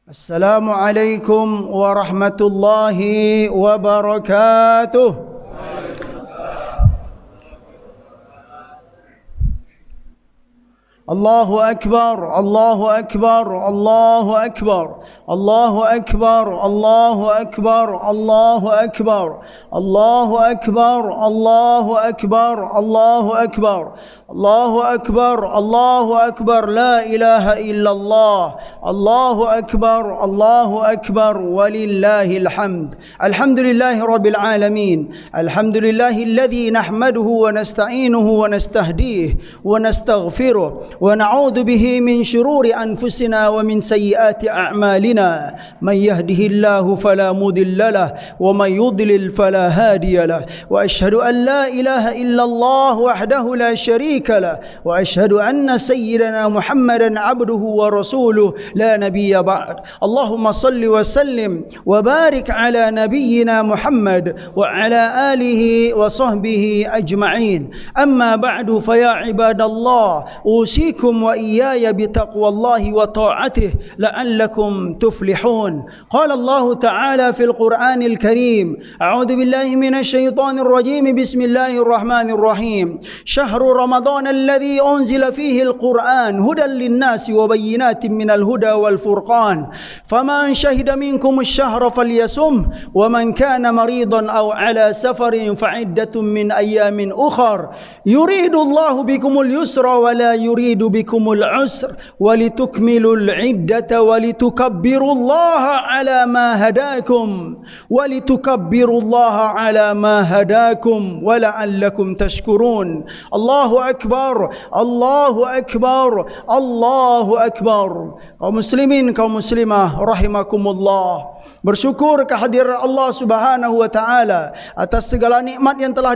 Assalamualaikum warahmatullahi wabarakatuh. Allahu Akbar, Allahu Akbar, Allahu Akbar, Allahu Akbar, Allahu Akbar, Allahu Akbar, Allahu Akbar, Allahu Akbar, Allahu Akbar, Allahu Akbar, Allahu Akbar, la ilaha illallah, Allahu Akbar, Allahu Akbar, walillahil hamd. Alhamdulillahi rabbil alamin. Alhamdulillahi alladhi nahmaduhu wa nasta'inuhu wa nastahdihi wa nastaghfiruh wa na'udzu bihi min shururi anfusina wa min sayyiati a'malina. Man yahdihillahu fala mudilla lahu wa man yudlil fala hadiya lahu. Wa ashhadu an la ilaha illallah wahdahu la syarika lahu wa ashhadu anna sayyidana Muhammadan abduhu wa rasuluh la nabiyya ba'd. Allahumma salli wa sallim wa barik ala nabiyyina Muhammad wa ala alihi wa sahbihi ajma'in. Amma ba'du fa ya ibadallah أوصيكم وإياي بتقوى الله وطاعته لعلكم تفلحون. قال الله تعالى في القرآن الكريم: أعوذ بالله من الشيطان الرجيم، بسم الله الرحمن الرحيم. شهر رمضان الذي أنزل فيه القرآن هدى للناس وبينات من الهدى والفرقان، فمن شهد منكم الشهر فليصمه، ومن كان مريضا أو على سفر فعدة من أيام أخر، يريد الله بكم اليسر ولا يريد بكم العسر ولتكملوا العدة ولتكبروا الله على ما هداكم ولعلكم تشكرون. الله أكبر، الله أكبر، الله أكبر. Kaum muslimin, kaum muslimah rahimakumullah, bersyukur kehadiran Allah Subhanahu wa taala atas segala nikmat yang telah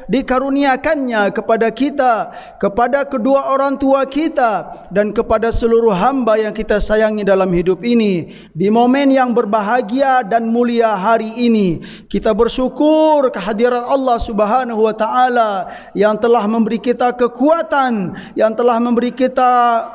dikaruniakannya kepada kita, kepada kedua orang tua kita, dan kepada seluruh hamba yang kita sayangi dalam hidup ini. Di momen yang berbahagia dan mulia hari ini, kita bersyukur kehadiran Allah Subhanahu wa taala yang telah memberi kita kekuatan, yang telah memberi kita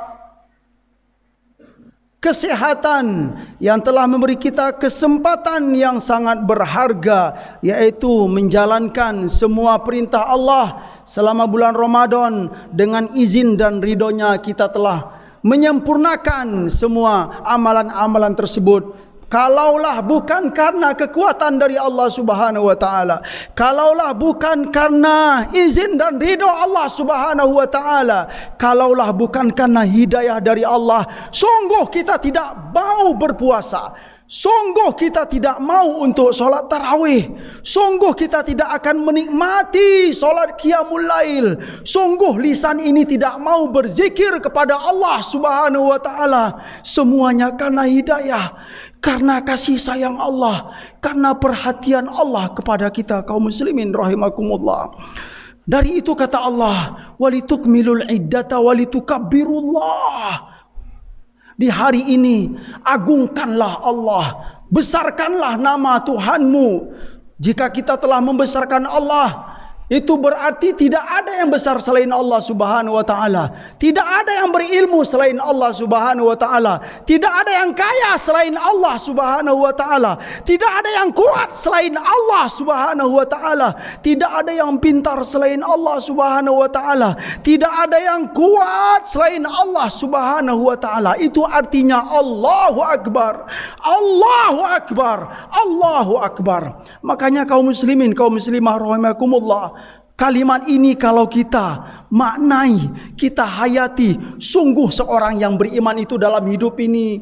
kesehatan, yang telah memberi kita kesempatan yang sangat berharga, yaitu menjalankan semua perintah Allah selama bulan Ramadan. Dengan izin dan ridhonya kita telah menyempurnakan semua amalan-amalan tersebut. Kalaulah bukan karena kekuatan dari Allah Subhanahu wa taala, kalaulah bukan karena izin dan ridha Allah Subhanahu wa taala, kalaulah bukan karena hidayah dari Allah, sungguh kita tidak mau berpuasa. Sungguh kita tidak mau untuk solat tarawih. Sungguh kita tidak akan menikmati solat qiyamul lail. Sungguh lisan ini tidak mau berzikir kepada Allah Subhanahu wa taala. Semuanya karena hidayah, karena kasih sayang Allah, karena perhatian Allah kepada kita, kaum muslimin rahimakumullah. Dari itu kata Allah, walitukmilul iddata walitukabbirullah. Di hari ini agungkanlah Allah, besarkanlah nama Tuhanmu. Jika kita telah membesarkan Allah, itu berarti tidak ada yang besar selain Allah Subhanahu wa taala. Tidak ada yang berilmu selain Allah Subhanahu wa taala. Tidak ada yang kaya selain Allah Subhanahu wa taala. Tidak ada yang kuat selain Allah Subhanahu wa taala. Tidak ada yang pintar selain Allah Subhanahu wa taala. Tidak ada yang kuat selain Allah Subhanahu wa taala. Itu artinya Allahu Akbar, Allahu Akbar, Allahu Akbar. Makanya kaum muslimin, kaum muslimah rahimakumullah, kalimat ini kalau kita maknai, kita hayati, sungguh seorang yang beriman itu dalam hidup ini,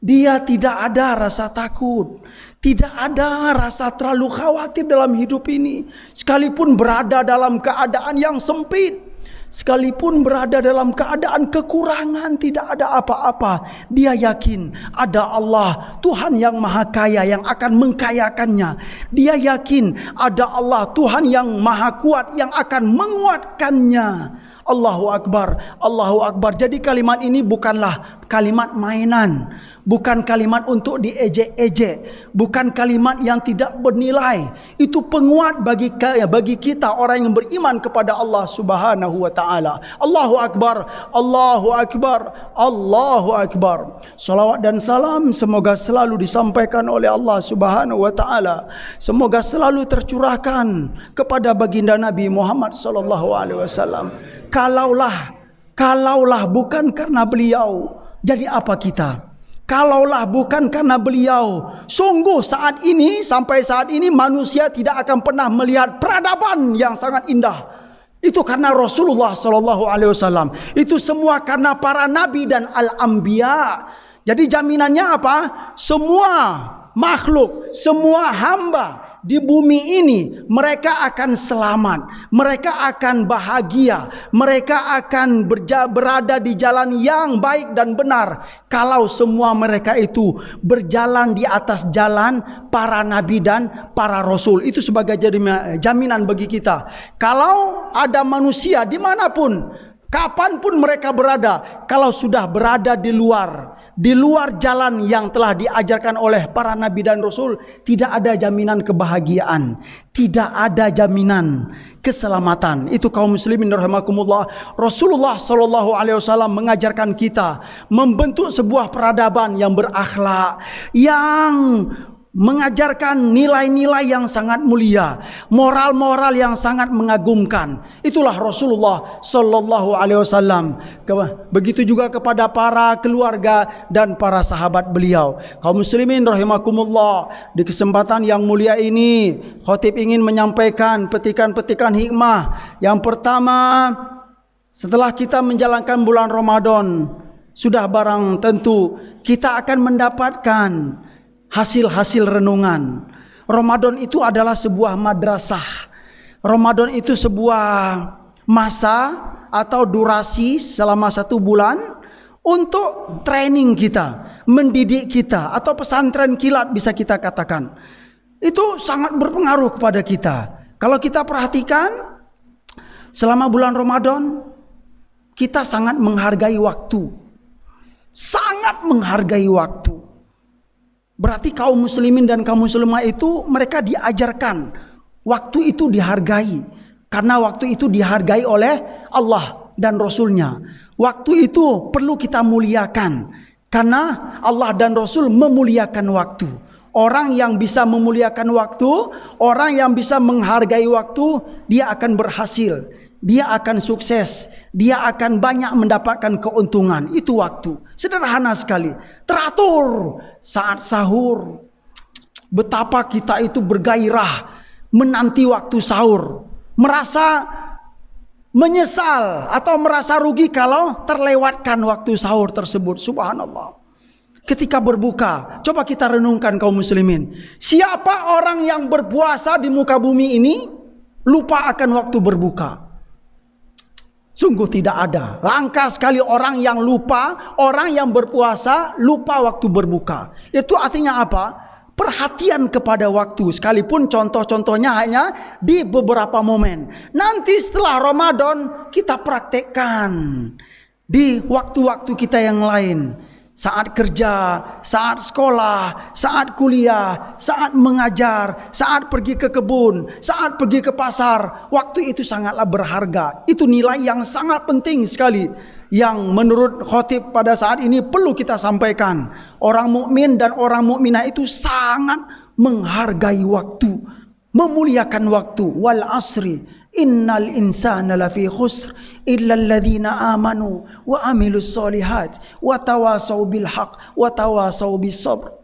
dia tidak ada rasa takut, tidak ada rasa terlalu khawatir dalam hidup ini. Sekalipun berada dalam keadaan yang sempit, sekalipun berada dalam keadaan kekurangan, tidak ada apa-apa, dia yakin ada Allah, Tuhan yang maha kaya yang akan mengkayakannya. Dia yakin ada Allah, Tuhan yang maha kuat yang akan menguatkannya. Allahu Akbar, Allahu Akbar. Jadi kalimat ini bukanlah kalimat mainan, bukan kalimat untuk diejek-ejek, bukan kalimat yang tidak bernilai. Itu penguat bagi kita orang yang beriman kepada Allah Subhanahu wa taala. Allahu Akbar, Allahu Akbar, Allahu Akbar. Salawat dan salam semoga selalu disampaikan oleh Allah Subhanahu wa taala. Semoga selalu tercurahkan kepada baginda Nabi Muhammad sallallahu alaihi wasallam. Kalaulah bukan karena beliau, jadi apa kita? Kalaulah bukan karena beliau, sungguh sampai saat ini manusia tidak akan pernah melihat peradaban yang sangat indah. Itu karena Rasulullah sallallahu alaihi wasallam. Itu semua karena para nabi dan al-anbiya. Jadi jaminannya apa? Semua makhluk, semua hamba di bumi ini mereka akan selamat, mereka akan bahagia, mereka akan berada di jalan yang baik dan benar kalau semua mereka itu berjalan di atas jalan para nabi dan para rasul. Itu sebagai jaminan bagi kita. Kalau ada manusia dimanapun, kapanpun mereka berada, kalau sudah berada di luar jalan yang telah diajarkan oleh para nabi dan rasul, tidak ada jaminan kebahagiaan, tidak ada jaminan keselamatan. Itu kaum muslimin rahimakumullah. Rasulullah sallallahu alaihi wasallam mengajarkan kita membentuk sebuah peradaban yang berakhlak, yang mengajarkan nilai-nilai yang sangat mulia, moral-moral yang sangat mengagumkan. Itulah Rasulullah sallallahu alaihi wasallam. Begitu juga kepada para keluarga dan para sahabat beliau. Kaum muslimin rahimakumullah, di kesempatan yang mulia ini khatib ingin menyampaikan petikan-petikan hikmah. Yang pertama, setelah kita menjalankan bulan Ramadan, sudah barang tentu kita akan mendapatkan hasil-hasil renungan. Ramadan itu adalah sebuah madrasah. Ramadan itu sebuah masa atau durasi selama 1 bulan untuk training kita, mendidik kita, atau pesantren kilat bisa kita katakan. Itu sangat berpengaruh kepada kita. Kalau kita perhatikan selama bulan Ramadan, kita sangat menghargai waktu. Sangat menghargai waktu. Berarti kaum muslimin dan kaum muslimah itu mereka diajarkan waktu itu dihargai. Karena waktu itu dihargai oleh Allah dan Rasulnya. Waktu itu perlu kita muliakan. Karena Allah dan Rasul memuliakan waktu. Orang yang bisa memuliakan waktu, orang yang bisa menghargai waktu, dia akan berhasil. Dia akan sukses, dia akan banyak mendapatkan keuntungan. Itu waktu, sederhana sekali, teratur. Saat sahur, betapa kita itu bergairah menanti waktu sahur, merasa menyesal atau merasa rugi kalau terlewatkan waktu sahur tersebut. Subhanallah. Ketika berbuka, coba kita renungkan kaum muslimin, siapa orang yang berpuasa di muka bumi ini lupa akan waktu berbuka? Sungguh tidak ada. Langka sekali orang yang lupa, orang yang berpuasa lupa waktu berbuka. Itu artinya apa? Perhatian kepada waktu. Sekalipun contoh-contohnya hanya di beberapa momen. Nanti setelah Ramadan kita praktekkan di waktu-waktu kita yang lain. Saat kerja, saat sekolah, saat kuliah, saat mengajar, saat pergi ke kebun, saat pergi ke pasar. Waktu itu sangatlah berharga. Itu nilai yang sangat penting sekali, yang menurut khatib pada saat ini perlu kita sampaikan. Orang mukmin dan orang mukminah itu sangat menghargai waktu, memuliakan waktu. Wal asri innal insana lafi khusr illa alladhina amanu wa amilus solihat wa tawasau bil haq wa tawasau bis sabr.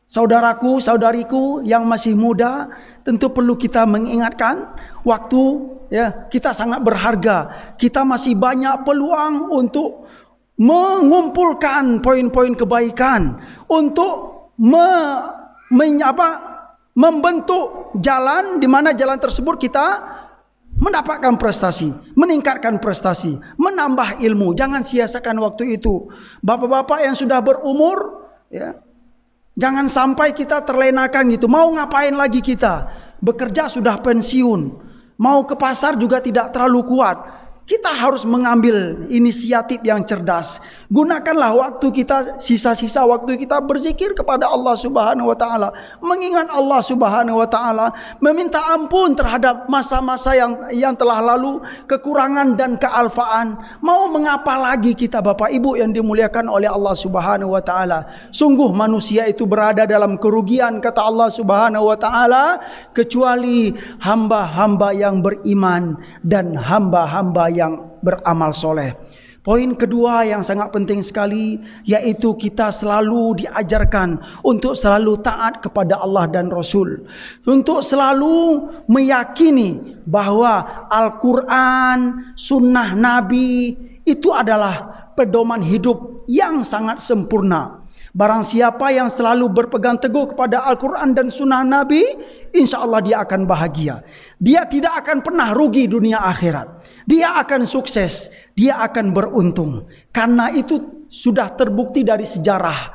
Saudaraku, saudariku yang masih muda, tentu perlu kita mengingatkan waktu, ya, kita sangat berharga. Kita masih banyak peluang untuk mengumpulkan poin-poin kebaikan, untuk membentuk jalan di mana jalan tersebut kita mendapatkan prestasi, meningkatkan prestasi, menambah ilmu. Jangan sia-siakan waktu itu. Bapak-bapak yang sudah berumur, ya, jangan sampai kita terlenakan gitu. Mau ngapain lagi kita? Bekerja sudah pensiun, mau ke pasar juga tidak terlalu kuat. Kita harus mengambil inisiatif yang cerdas. Gunakanlah waktu kita, sisa-sisa waktu kita berzikir kepada Allah Subhanahu wa taala, mengingat Allah Subhanahu wa taala, meminta ampun terhadap masa-masa yang telah lalu, kekurangan dan kealfaan. Mau mengapa lagi kita Bapak Ibu yang dimuliakan oleh Allah Subhanahu wa taala? Sungguh manusia itu berada dalam kerugian, kata Allah Subhanahu wa taala, kecuali hamba-hamba yang beriman dan hamba-hamba yang beramal soleh. Poin kedua yang sangat penting sekali, yaitu kita selalu diajarkan untuk selalu taat kepada Allah dan Rasul, untuk selalu meyakini bahwa Al-Quran, Sunnah Nabi itu adalah pedoman hidup yang sangat sempurna. Barang siapa yang selalu berpegang teguh kepada Al-Quran dan Sunnah Nabi, insya Allah dia akan bahagia. Dia tidak akan pernah rugi dunia akhirat. Dia akan sukses. Dia akan beruntung. Karena itu sudah terbukti dari sejarah.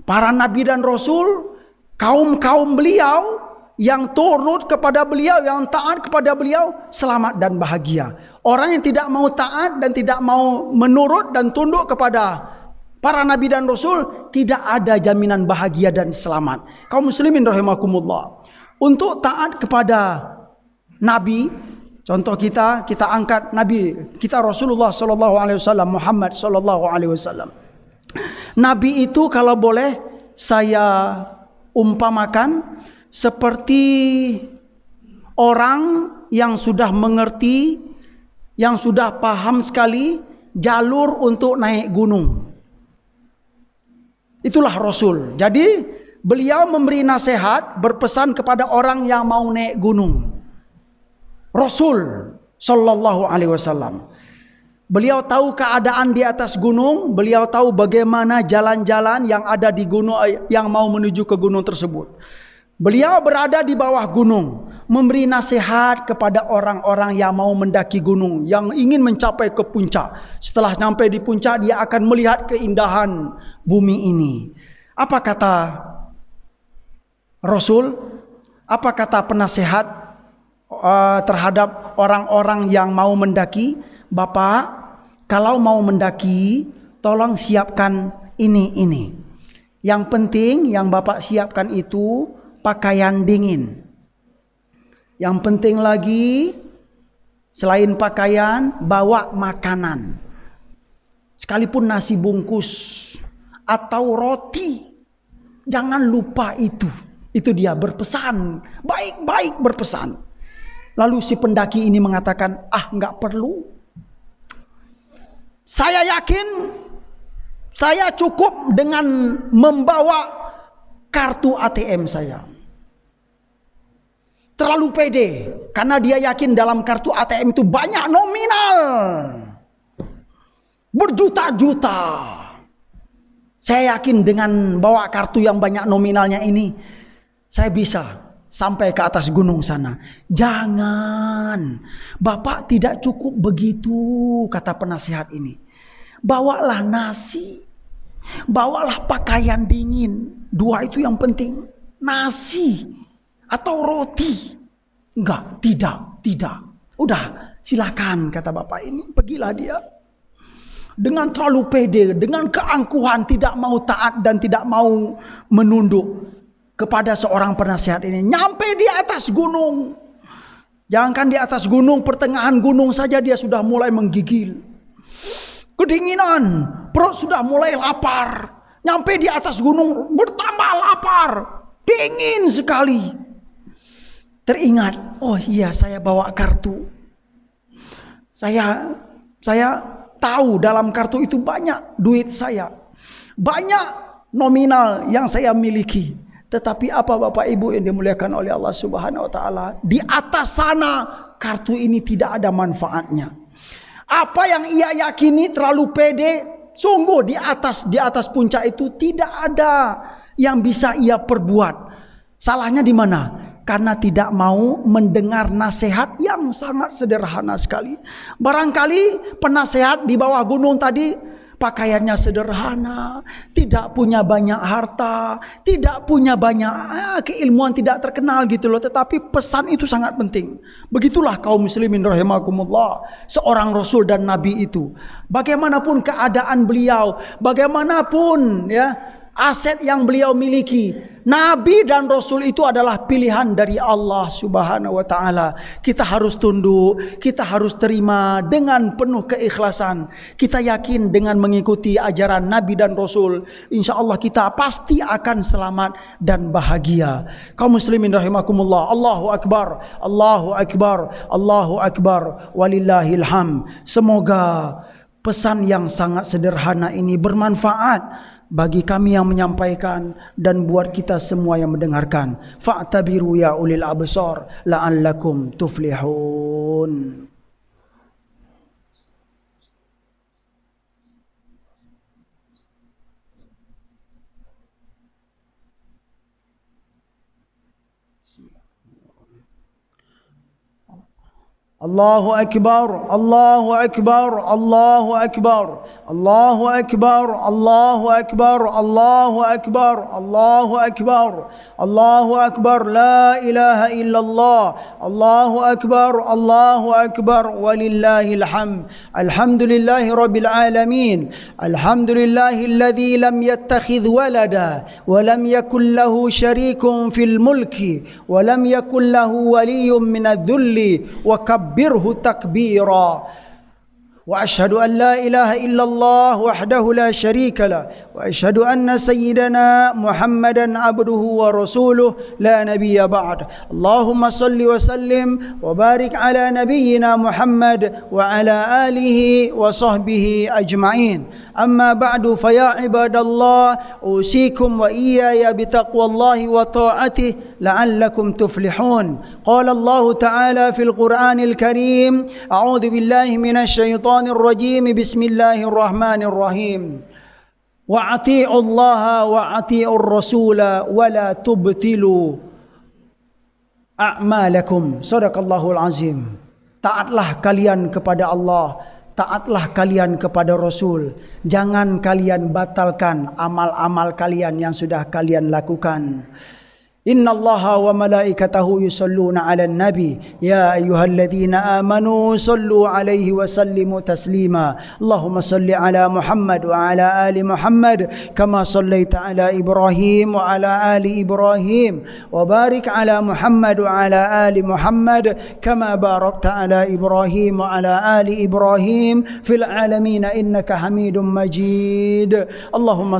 Para Nabi dan Rasul, kaum-kaum beliau yang turut kepada beliau, yang taat kepada beliau, selamat dan bahagia. Orang yang tidak mau taat dan tidak mau menurut dan tunduk kepada para nabi dan rasul, tidak ada jaminan bahagia dan selamat. Kaum muslimin rahimakumullah, untuk taat kepada nabi, contoh kita angkat nabi kita Rasulullah sallallahu alaihi wasallam, Muhammad sallallahu alaihi wasallam. Nabi itu kalau boleh saya umpamakan seperti orang yang sudah mengerti, yang sudah paham sekali jalur untuk naik gunung. Itulah Rasul. Jadi beliau memberi nasihat, berpesan kepada orang yang mau naik gunung. Rasul sallallahu alaihi wasallam. Beliau tahu keadaan di atas gunung, beliau tahu bagaimana jalan-jalan yang ada di gunung yang mau menuju ke gunung tersebut. Beliau berada di bawah gunung, memberi nasihat kepada orang-orang yang mau mendaki gunung, yang ingin mencapai ke puncak. Setelah sampai di puncak, dia akan melihat keindahan bumi ini. Apa kata Rasul? Apa kata penasehat terhadap orang-orang yang mau mendaki? Bapak, kalau mau mendaki, tolong siapkan ini. Yang penting yang Bapak siapkan itu pakaian dingin. Yang penting lagi, selain pakaian, bawa makanan. Sekalipun nasi bungkus atau roti, jangan lupa itu. Itu dia berpesan, baik-baik berpesan. Lalu si pendaki ini mengatakan, enggak perlu. Saya yakin saya cukup dengan membawa kartu ATM saya. Terlalu pede, karena dia yakin dalam kartu ATM itu banyak nominal, berjuta-juta. Saya yakin dengan bawa kartu yang banyak nominalnya ini, saya bisa sampai ke atas gunung sana. Jangan, Bapak tidak cukup begitu, kata penasihat ini. Bawalah nasi, bawalah pakaian dingin. Dua itu yang penting. Nasi atau roti. Enggak, tidak. Udah, silakan, kata Bapak ini. Pergilah dia. Dengan terlalu pede, dengan keangkuhan, tidak mau taat dan tidak mau menunduk kepada seorang penasihat ini. Nyampe di atas gunung. Jangankan di atas gunung, pertengahan gunung saja dia sudah mulai menggigil. Kedinginan, perut sudah mulai lapar. Nyampe di atas gunung bertambah lapar. Dingin sekali. Teringat, oh iya saya bawa kartu. Saya tahu dalam kartu itu banyak duit saya. Banyak nominal yang saya miliki. Tetapi apa Bapak Ibu yang dimuliakan oleh Allah Subhanahu wa taala? Di atas sana kartu ini tidak ada manfaatnya. Apa yang ia yakini terlalu pede, sungguh di atas puncak itu tidak ada yang bisa ia perbuat. Salahnya di mana? Karena tidak mau mendengar nasihat yang sangat sederhana sekali. Barangkali penasehat di bawah gunung tadi pakaiannya sederhana, tidak punya banyak harta, tidak punya banyak keilmuan, tidak terkenal gitu loh. Tetapi pesan itu sangat penting. Begitulah kaum muslimin rahimakumullah, seorang rasul dan nabi itu. Bagaimanapun keadaan beliau, bagaimanapun ya aset yang beliau miliki, nabi dan rasul itu adalah pilihan dari Allah Subhanahu wa taala. Kita harus tunduk, kita harus terima dengan penuh keikhlasan. Kita yakin dengan mengikuti ajaran nabi dan rasul, insyaallah kita pasti akan selamat dan bahagia. Kaum muslimin rahimakumullah, Allahu akbar, Allahu akbar, Allahu akbar, walillahil hamd. Semoga pesan yang sangat sederhana ini bermanfaat bagi kami yang menyampaikan dan buat kita semua yang mendengarkan. Fa'tabiru ya ulil absar la'allakum tuflihun. Allahu akbar, Allahu akbar, Allahu akbar, Allahu akbar, Allahu akbar, Allahu akbar, Allahu akbar, Allahu akbar, la ilaha illallah, Allahu akbar, Allahu akbar, walillahil hamd. Alhamdulillahi rabbil alamin. Alhamdulillahilladzi lam yattakhidh walada wa lam yakul lahu syarikun fil mulki wa lam yakul lahu waliyyun minadh-dhulli wa birhu takbira. وأشهد أن لا إله إلا الله وحده لا شريك له وأشهد أن سيدنا محمدا عبده ورسوله لا نبي بعد. اللهم صل وسلم وبارك على نبينا محمد وعلى آله وصحبه أجمعين. أما بعد فيا عباد الله أوصيكم وإياي بتقوى الله وطاعته لعلكم تفلحون. قال الله تعالى في القرآن الكريم: أعوذ بالله من الشيطان الرجيم بسم الله الرحمن الرحيم وأطيعوا الله وأطيعوا الرسول ولا تبطلوا أعمالكم. صدق الله العظيم. Taatlah kalian kepada Allah, taatlah kalian kepada Rasul. Jangan kalian batalkan amal-amal kalian yang sudah kalian lakukan. Inna Allaha wa malaikatahu yusalluna ala nabi ya ayyuhalladzina amanu sallu alaihi wa sallimu taslima. Allahumma salli ala Muhammad wa ala ali Muhammad kama sallaita ala Ibrahim wa ala ali Ibrahim wa barik ala Muhammad wa ala ali Muhammad kama barakta ala Ibrahim wa ala ali Ibrahim fil alamin innaka Hamidum Majid. Allahumma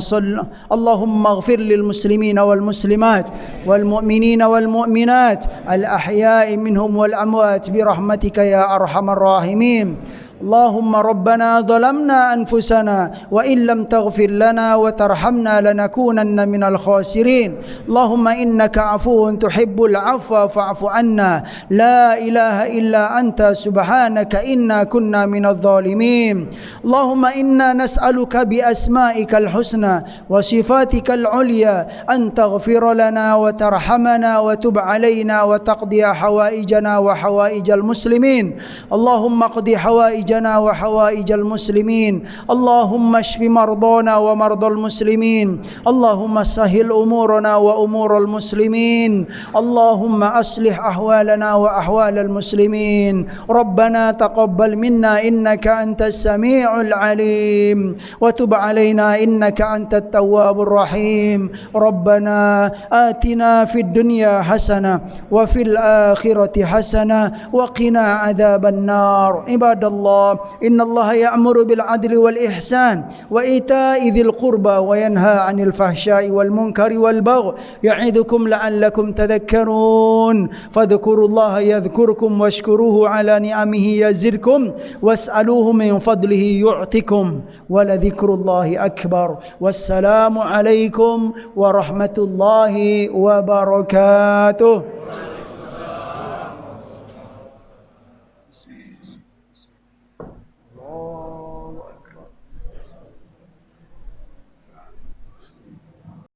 ighfir lil muslimina wal muslimat والمؤمنين والمؤمنات الأحياء منهم والأموات برحمتك يا أرحم الراحمين. اللهم ربنا ظلمنا أنفسنا وإن لم تغفر لنا وترحمنا لنكونن من الخاسرين. اللهم إنك عفو تحب العفو فاعف عنا. لا إله إلا أنت سبحانك إنا كنا من الظالمين. اللهم إنا نسألك بأسمائك الحسنى وصفاتك العليا أن تغفر لنا وترحمنا وتب علينا وتقضي حوائجنا وحوائج المسلمين. اللهم اقض حوائج وحوائج المسلمين. اللهم اشف مرضانا ومرضى المسلمين. اللهم سهل أمورنا وأمور المسلمين. اللهم أصلح أحوالنا وأحوال المسلمين. ربنا تقبل منا إنك أنت السميع العليم وتب علينا إنك أنت التواب الرحيم. ربنا آتنا في الدنيا حسنة وفي الآخرة حسنة وقنا عذاب النار. عباد الله إن الله يأمر بالعدل والإحسان وإيتاء ذي القربى وينهى عن الفحشاء والمنكر والبغي يعظكم لعلكم تذكرون. فاذكروا الله يذكركم واشكروه على نعمه يزدكم واسألوه من فضله يعطكم ولذكر الله أكبر. والسلام عليكم ورحمة الله وبركاته.